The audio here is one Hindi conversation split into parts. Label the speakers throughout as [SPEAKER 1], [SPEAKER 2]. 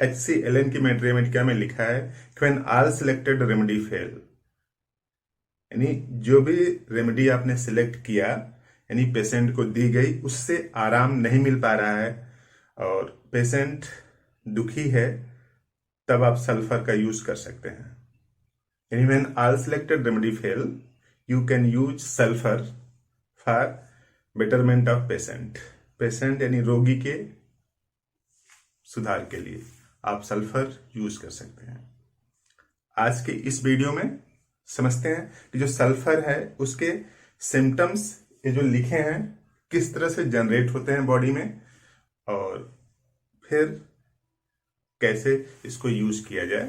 [SPEAKER 1] HClN की मैथमेटिका में लिखा है कि when all selected remedy fail, यानी जो भी रेमेडी आपने सिलेक्ट किया यानी पेशेंट को दी गई उससे आराम नहीं मिल पा रहा है और पेशेंट दुखी है, तब आप सल्फर का यूज कर सकते हैं। यानी when all selected remedy fail you can use sulphur for betterment of patient. Patient यानी रोगी के सुधार के लिए आप सल्फर यूज कर सकते हैं। आज के इस वीडियो में समझते हैं कि जो सल्फर है उसके सिम्टम्स ये जो लिखे हैं किस तरह से जनरेट होते हैं बॉडी में और फिर कैसे इसको यूज किया जाए,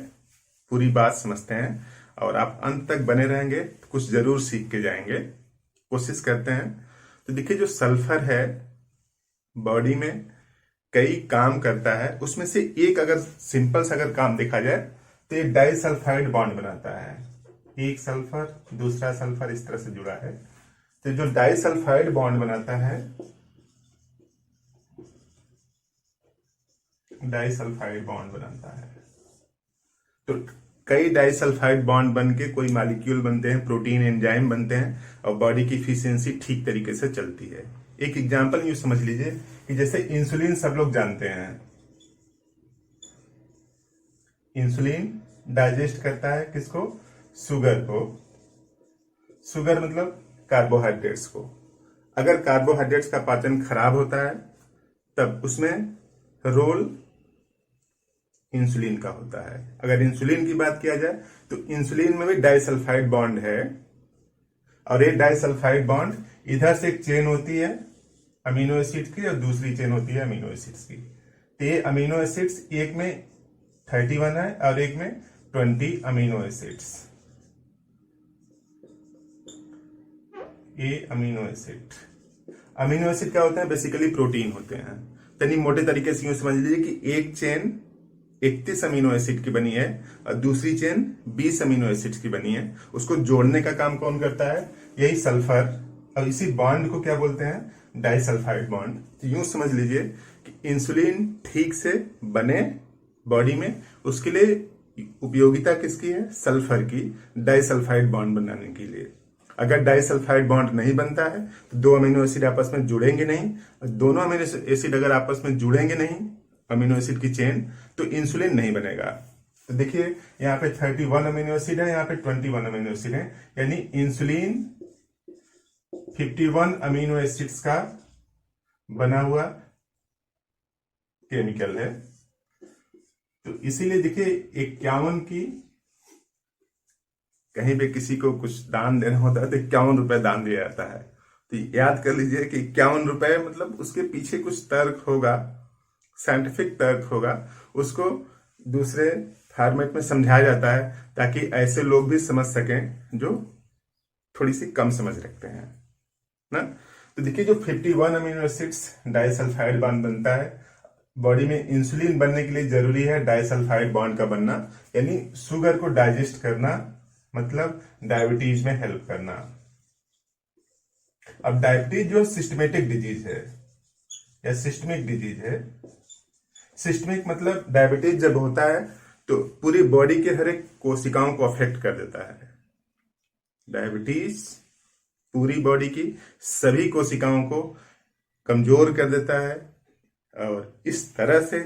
[SPEAKER 1] पूरी बात समझते हैं। और आप अंत तक बने रहेंगे तो कुछ जरूर सीख के जाएंगे, कोशिश करते हैं। तो देखिए, जो सल्फर है बॉडी में कई काम करता है, उसमें से एक अगर सिंपल सा अगर काम देखा जाए तो ये डाइसल्फाइड बॉन्ड बनाता है। एक सल्फर दूसरा सल्फर इस तरह से जुड़ा है, तो जो डाइसल्फाइड बॉन्ड बनाता है, डाइसल्फाइड बॉन्ड बनाता है। तो कई डाइसल्फाइड बॉन्ड बन के कोई मॉलिक्यूल बनते हैं, प्रोटीन एंजाइम बनते हैं और बॉडी की इफिशियंसी ठीक तरीके से चलती है। एक एग्जांपल यूं समझ लीजिए कि जैसे इंसुलिन सब लोग जानते हैं, इंसुलिन डाइजेस्ट करता है किसको? शुगर को। शुगर मतलब कार्बोहाइड्रेट्स को। अगर कार्बोहाइड्रेट्स का पाचन खराब होता है तब उसमें रोल इंसुलिन का होता है। अगर इंसुलिन की बात किया जाए तो इंसुलिन में भी डाइसल्फाइड बॉन्ड है और ये डाइसल्फाइड बॉन्ड इधर से एक चेन होती है अमीनो एसिड्स की और दूसरी चेन होती है अमीनो एसिड्स की। तो ये अमीनो एसिड्स एक में 31 है और एक में 20 अमीनो एसिड्स। ये अमीनो एसिड क्या होते हैं? बेसिकली प्रोटीन होते हैं। यानी मोटे तरीके से यूं समझ लीजिए कि एक चेन 31 अमीनो एसिड की बनी है और दूसरी चेन 20 अमीनो एसिड की बनी है। उसको जोड़ने का काम कौन करता है? यही सल्फर। और इसी बॉन्ड को क्या बोलते हैं? Disulphide bond. तो यूं समझ लीजिए कि इंसुलिन ठीक से बने बॉडी में, उसके लिए उपयोगिता किसकी है? सल्फर की, डाइसल्फाइड बॉन्ड बनाने के लिए। अगर डाइसल्फाइड बॉन्ड नहीं बनता है तो दो अमीनो एसिड आपस में जुड़ेंगे नहीं, और दोनों अमीनो एसिड अगर आपस में जुड़ेंगे नहीं अमीनो एसिड की चेन, तो इंसुलिन नहीं बनेगा। तो देखिए यहाँ पे 31 अमीनो एसिड है, यहाँ पे 21 अमीनो एसिड है, यानी इंसुलिन 51 अमीनो एसिड्स का बना हुआ केमिकल है। तो इसीलिए देखिए 51 की, कहीं पे किसी को कुछ दान देना होता है तो 51 रुपए दान दिया जाता है। तो याद कर लीजिए कि 51 रुपए मतलब उसके पीछे कुछ तर्क होगा, साइंटिफिक तर्क होगा, उसको दूसरे फॉर्मेट में समझाया जाता है ताकि ऐसे लोग भी समझ सकें जो थोड़ी सी कम समझ रखते हैं ना। तो देखिए जो 51 अमीनो एसिड्स डाइसल्फाइड बॉन्ड बनता है, बॉडी में इंसुलिन बनने के लिए जरूरी है डाइसल्फाइड बॉन्ड का बनना, यानी शुगर को डाइजेस्ट करना, मतलब डायबिटीज में हेल्प करना। अब डायबिटीज जो सिस्टमेटिक डिजीज है या सिस्टमिक डिजीज है, सिस्टमिक मतलब डायबिटीज जब होता है तो पूरी बॉडी के हर एक कोशिकाओं को अफेक्ट कर देता है। डायबिटीज पूरी बॉडी की सभी कोशिकाओं को कमजोर कर देता है और इस तरह से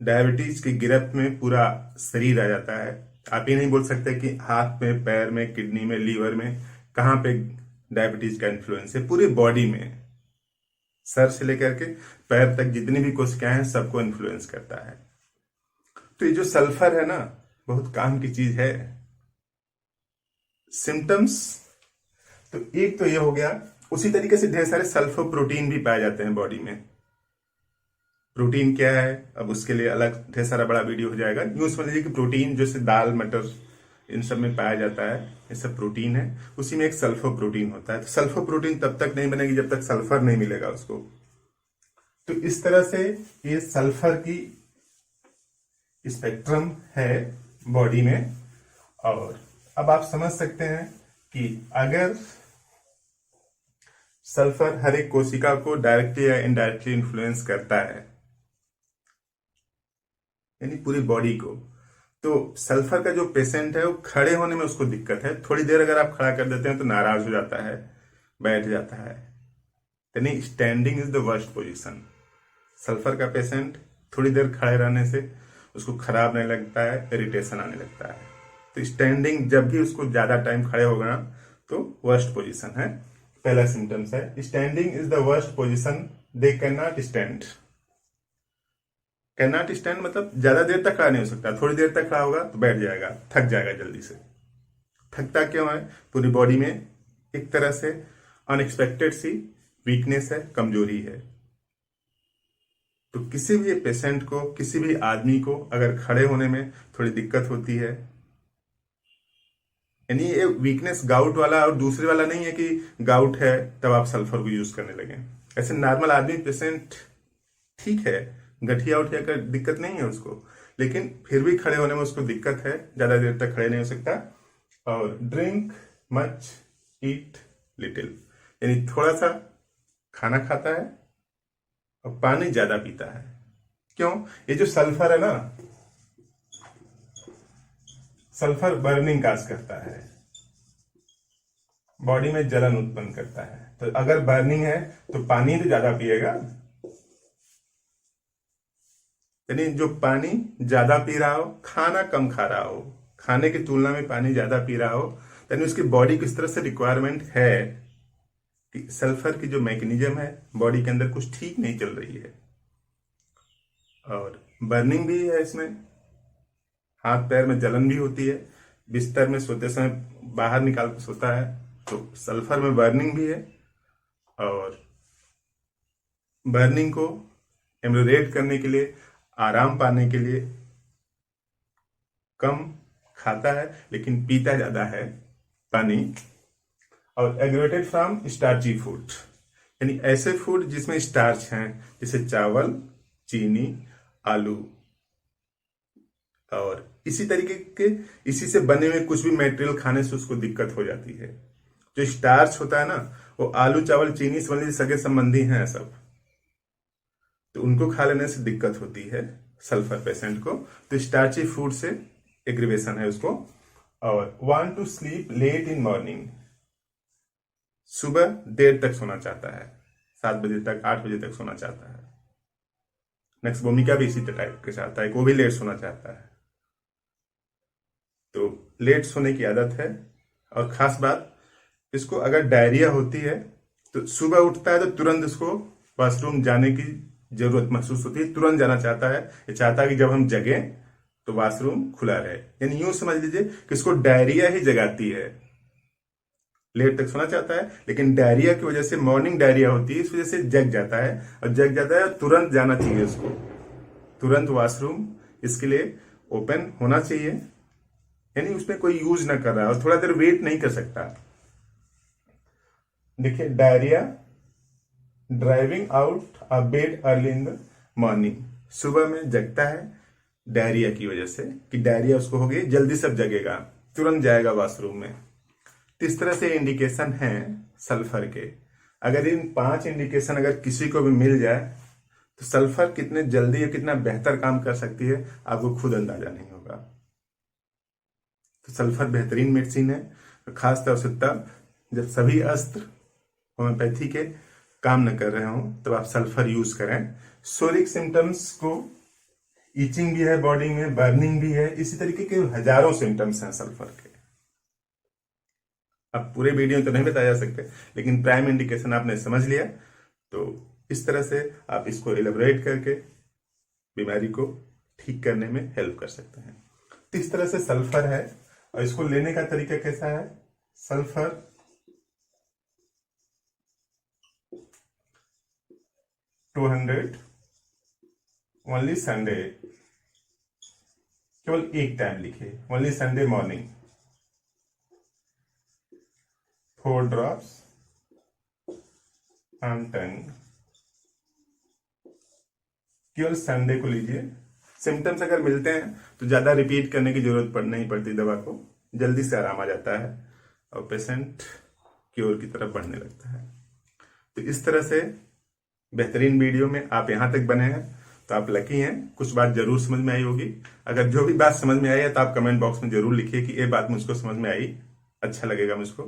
[SPEAKER 1] डायबिटीज की गिरफ्त में पूरा शरीर आ जाता है। आप ये नहीं बोल सकते कि हाथ में, पैर में, किडनी में, लीवर में कहां पे डायबिटीज का इन्फ्लुएंस है। पूरी बॉडी में, सर से लेकर के पैर तक जितनी भी कोशिकाएं हैं सबको इन्फ्लुएंस करता है। तो ये जो सल्फर है ना, बहुत काम की चीज है। सिम्टम्स तो एक तो ये हो गया, उसी तरीके से ढेर सारे सल्फर प्रोटीन भी पाए जाते हैं बॉडी में। प्रोटीन क्या है अब उसके लिए अलग ढेर सारा बड़ा वीडियो हो जाएगा। यूं समझ लीजिए कि प्रोटीन जैसे दाल, मटर, इन सब में पाया जाता है, ये सब प्रोटीन है। उसी में एक सल्फर प्रोटीन होता है। तो सल्फर प्रोटीन तब तक नहीं बनेगी जब तक सल्फर नहीं मिलेगा उसको। तो इस तरह से ये सल्फर की स्पेक्ट्रम है बॉडी में। और अब आप समझ सकते हैं कि अगर सल्फर हर एक कोशिका को डायरेक्टली या इनडायरेक्टली इन्फ्लुएंस करता है यानी पूरी बॉडी को। तो सल्फर का जो पेशेंट है वो खड़े होने में उसको दिक्कत है, थोड़ी देर अगर आप खड़ा कर देते हैं तो नाराज हो जाता है, बैठ जाता है। यानी standing is the worst position. Sulphur का पेशेंट थोड़ी देर खड़े रहने से उसको खराब नहीं लगता है, इरिटेशन आने लगता है। तो स्टैंडिंग जब भी उसको ज्यादा टाइम खड़े होगा ना तो वर्स्ट पोजीशन है। पहला सिम्टम्स है standing is the worst position, they can not stand. Can not stand मतलब ज्यादा देर तक खड़ा नहीं हो सकता, थोड़ी देर तक खड़ा होगा तो बैठ जाएगा, थक जाएगा जल्दी से। थकता क्यों है? पूरी बॉडी में एक तरह से अनएक्सपेक्टेड सी वीकनेस है, कमजोरी है। तो किसी भी पेशेंट को, किसी भी आदमी को अगर खड़े होने में थोड़ी दिक्कत होती है, यानी ये वीकनेस गाउट वाला और दूसरे वाला नहीं है कि गाउट है तब आप सल्फर को यूज करने लगे। ऐसे नॉर्मल आदमी पेशेंट ठीक है, गठिया उठिया का दिक्कत नहीं है उसको, लेकिन फिर भी खड़े होने में उसको दिक्कत है, ज्यादा देर तक खड़े नहीं हो सकता। और ड्रिंक मच ईट लिटिल, यानी थोड़ा सा खाना खाता है और पानी ज्यादा पीता है। क्यों? ये जो सल्फर है ना, सल्फर बर्निंग काज करता है, बॉडी में जलन उत्पन्न करता है। तो अगर बर्निंग है तो पानी तो ज्यादा पिएगा, यानी जो पानी ज्यादा पी रहा हो, खाना कम खा रहा हो, खाने की तुलना में पानी ज्यादा पी रहा हो, यानी उसकी बॉडी किस तरह से रिक्वायरमेंट है कि सल्फर की जो मैकेनिज्म है बॉडी के अंदर कुछ ठीक नहीं चल रही है। और बर्निंग भी है इसमें, हाथ पैर में जलन भी होती है, बिस्तर में सोते समय बाहर निकाल कर सोता है तो सल्फर में बर्निंग भी है। और बर्निंग को एमोडरेट करने के लिए, आराम पाने के लिए कम खाता है लेकिन पीता ज्यादा है पानी। और एग्रेवेटेड फ्रॉम स्टार्ची फूड, यानी ऐसे फूड जिसमें स्टार्च हैं, जैसे चावल, चीनी, आलू और इसी तरीके के इसी से बने हुए कुछ भी मटेरियल खाने से उसको दिक्कत हो जाती है। जो स्टार्च होता है ना, वो आलू, चावल, चीनी से बने सगे संबंधी हैं सब, तो उनको खा लेने से दिक्कत होती है सल्फर पेशेंट को। तो स्टार्ची फूड से एग्रीवेशन है उसको। और want to sleep late in morning, सुबह देर तक सोना चाहता है, 7 बजे तक, 8 बजे तक सोना चाहता है। नेक्स्ट भूमिका भी इसी टाइप के चाहता है, वो भी लेट सोना चाहता है। तो लेट सोने की आदत है। और खास बात, इसको अगर डायरिया होती है तो सुबह उठता है तो तुरंत इसको वॉशरूम जाने की जरूरत महसूस होती है, तुरंत जाना चाहता है। ये चाहता है कि जब हम जगे तो वॉशरूम खुला रहे, यानी यूं समझ लीजिए कि इसको डायरिया ही जगाती है। लेट तक सोना चाहता है लेकिन डायरिया की वजह से, मॉर्निंग डायरिया होती है, इस वजह से जग जाता है। और जग जाता है तुरंत जाना चाहिए उसको, तुरंत वॉशरूम इसके लिए ओपन होना चाहिए, यानी उसमें कोई यूज ना कर रहा है और थोड़ा देर वेट नहीं कर सकता। देखिए, diarrhoea driving out a bed early in the morning, सुबह में जगता है डायरिया की वजह से, कि डायरिया उसको हो गई, जल्दी सब जगेगा, तुरंत जाएगा वॉशरूम में। तो इस तरह से इंडिकेशन है सल्फर के। अगर इन 5 इंडिकेशन अगर किसी को भी मिल जाए तो सल्फर कितने जल्दी या कितना बेहतर काम कर सकती है आपको खुद अंदाजा नहीं होगा। तो सल्फर बेहतरीन मेडिसिन है, खासतौर से तब जब सभी अस्त्र होम्योपैथी के काम न कर रहे हो तब आप सल्फर यूज करें। सोरिक सिम्टम्स को, ईचिंग भी है बॉडी में, बर्निंग भी है, इसी तरीके के हजारों सिम्टम्स हैं सल्फर के। अब पूरे वीडियो तो नहीं बताया जा सकते, लेकिन प्राइम इंडिकेशन आपने समझ लिया। तो इस तरह से आप इसको एलेबोरेट करके बीमारी को ठीक करने में हेल्प कर सकते हैं। तो इस तरह से सल्फर है। और इसको लेने का तरीका कैसा है? सल्फर 200 ओनली संडे, केवल एक टाइम लिखिए, only Sunday morning, 4 drops on टंग, केवल संडे को लीजिए। सिम्टम्स अगर मिलते हैं तो ज्यादा रिपीट करने की जरूरत नहीं पड़ती, दवा को जल्दी से आराम आ जाता है और पेशेंट क्योर की तरफ बढ़ने लगता है। तो इस तरह से बेहतरीन वीडियो में आप यहां तक बने हैं तो आप लकी हैं, कुछ बात जरूर समझ में आई होगी। अगर जो भी बात समझ में आई है तो आप कमेंट बॉक्स में जरूर लिखिए कि ये बात मुझको समझ में आई, अच्छा लगेगा मुझको।